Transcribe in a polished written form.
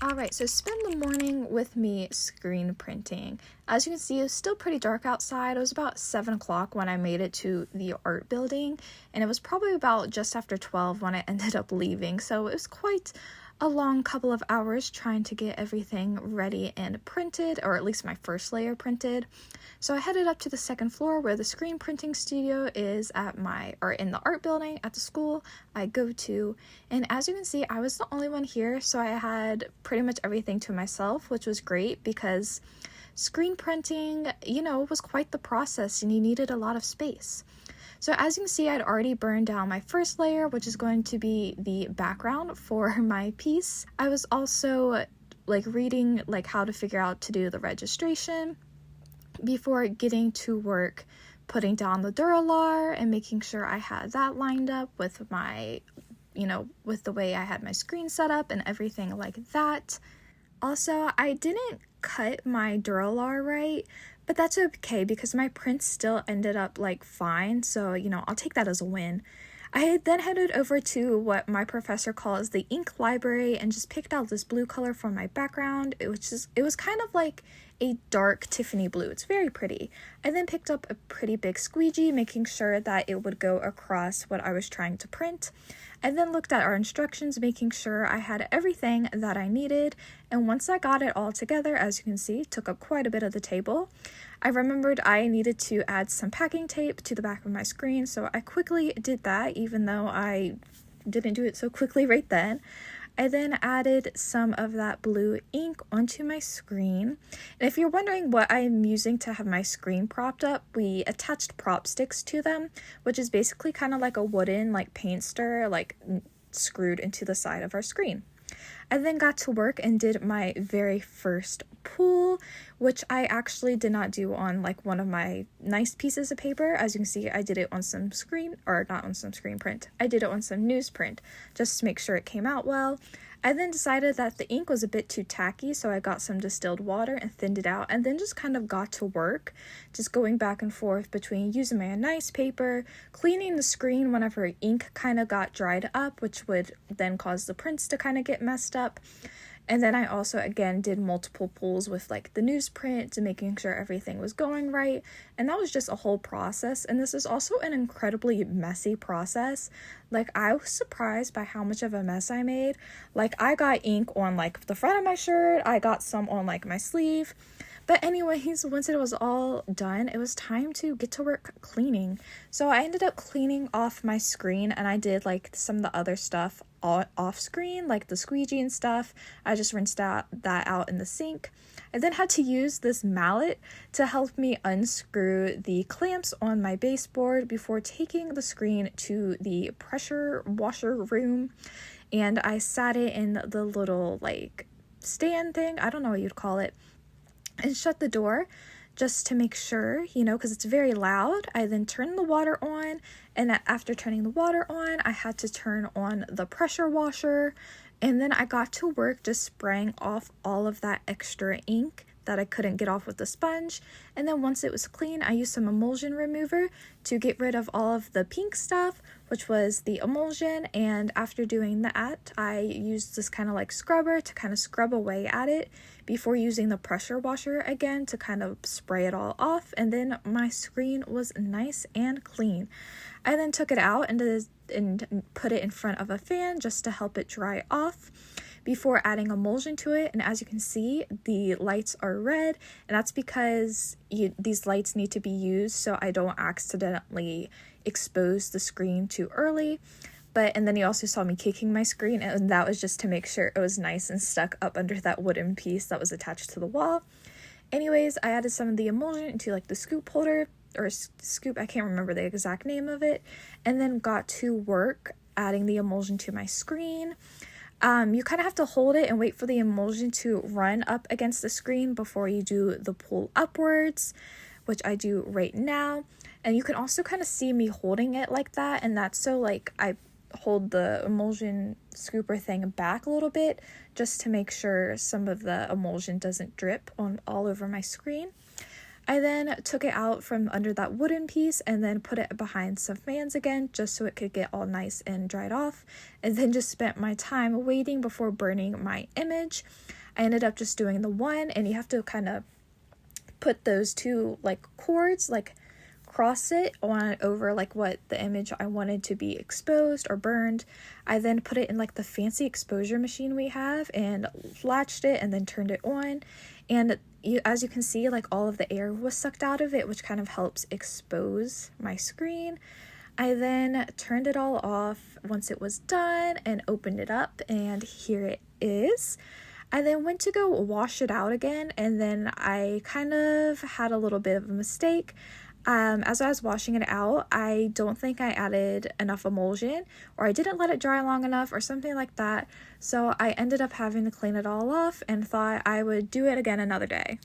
Alright, so spend the morning with me screen printing. As you can see, it was still pretty dark outside. It was about 7 o'clock when I made it to the art building, and it was probably about just after 12 when I ended up leaving. So it was quite a long couple of hours trying to get everything ready and printed, or at least my first layer printed. So I headed up to the second floor where the screen printing studio is in the art building at the school I go to. And as you can see, I was the only one here, so I had pretty much everything to myself, which was great because screen printing, was quite the process and you needed a lot of space. So as you can see, I'd already burned down my first layer, which is going to be the background for my piece. I was also reading how to figure out to do the registration before getting to work, putting down the Duralar and making sure I had that lined up with my, with the way I had my screen set up and everything like that. Also, I didn't cut my Duralar right, but that's okay because my print still ended up fine, so I'll take that as a win. I then headed over to what my professor calls the ink library and just picked out this blue color for my background. It was kind of like a dark Tiffany blue. It's very pretty. I then picked up a pretty big squeegee, making sure that it would go across what I was trying to print. I then looked at our instructions, making sure I had everything that I needed, and once I got it all together, as you can see, took up quite a bit of the table. I remembered I needed to add some packing tape to the back of my screen, so I quickly did that, even though I didn't do it so quickly right then. I then added some of that blue ink onto my screen. And if you're wondering what I'm using to have my screen propped up, we attached prop sticks to them, which is basically kind of like a wooden paint stir screwed into the side of our screen. I then got to work and did my very first pull, which I actually did not do on one of my nice pieces of paper. As you can see, I did it on some not on some screen print. I did it on some newsprint just to make sure it came out well. I then decided that the ink was a bit too tacky, so I got some distilled water and thinned it out, and then just kind of got to work, just going back and forth between using my nice paper, cleaning the screen whenever ink kind of got dried up, which would then cause the prints to kind of get messed up. And then I also, again, did multiple pulls with the newsprint to making sure everything was going right. And that was just a whole process. And this is also an incredibly messy process. I was surprised by how much of a mess I made. I got ink on the front of my shirt. I got some on my sleeve. But anyways, once it was all done, it was time to get to work cleaning. So I ended up cleaning off my screen, and I did some of the other stuff off screen, the squeegee and stuff. I just rinsed that out in the sink. I then had to use this mallet to help me unscrew the clamps on my baseboard before taking the screen to the pressure washer room. And I sat it in the little stand thing, I don't know what you'd call it, and shut the door just to make sure, because it's very loud. I then turned the water on, and after turning the water on, I had to turn on the pressure washer, and then I got to work just spraying off all of that extra ink that I couldn't get off with the sponge. And then once it was clean, I used some emulsion remover to get rid of all of the pink stuff, which was the emulsion. And after doing that, I used this kind of scrubber to kind of scrub away at it before using the pressure washer again to kind of spray it all off. And then my screen was nice and clean. I then took it out and put it in front of a fan just to help it dry off before adding emulsion to it. And as you can see, the lights are red, and that's because these lights need to be used so I don't accidentally expose the screen too early. And then you also saw me kicking my screen, and that was just to make sure it was nice and stuck up under that wooden piece that was attached to the wall. Anyways, I added some of the emulsion into the scoop holder, or scoop, I can't remember the exact name of it, and then got to work adding the emulsion to my screen. You kind of have to hold it and wait for the emulsion to run up against the screen before you do the pull upwards, which I do right now. And you can also kind of see me holding it like that, and that's so I hold the emulsion scooper thing back a little bit just to make sure some of the emulsion doesn't drip all over my screen. I then took it out from under that wooden piece and then put it behind some fans again just so it could get all nice and dried off, and then just spent my time waiting before burning my image. I ended up just doing the one, and you have to kind of put those two like cords, like cross it on over like what the image I wanted to be exposed or burned. I then put it in like the fancy exposure machine we have and latched it and then turned it on, and as you can see, like all of the air was sucked out of it, which kind of helps expose my screen. I then turned it all off once it was done and opened it up, and here it is. I then went to go wash it out again, and then I kind of had a little bit of a mistake. As I was washing it out, I don't think I added enough emulsion, or I didn't let it dry long enough or something like that. So I ended up having to clean it all off and thought I would do it again another day.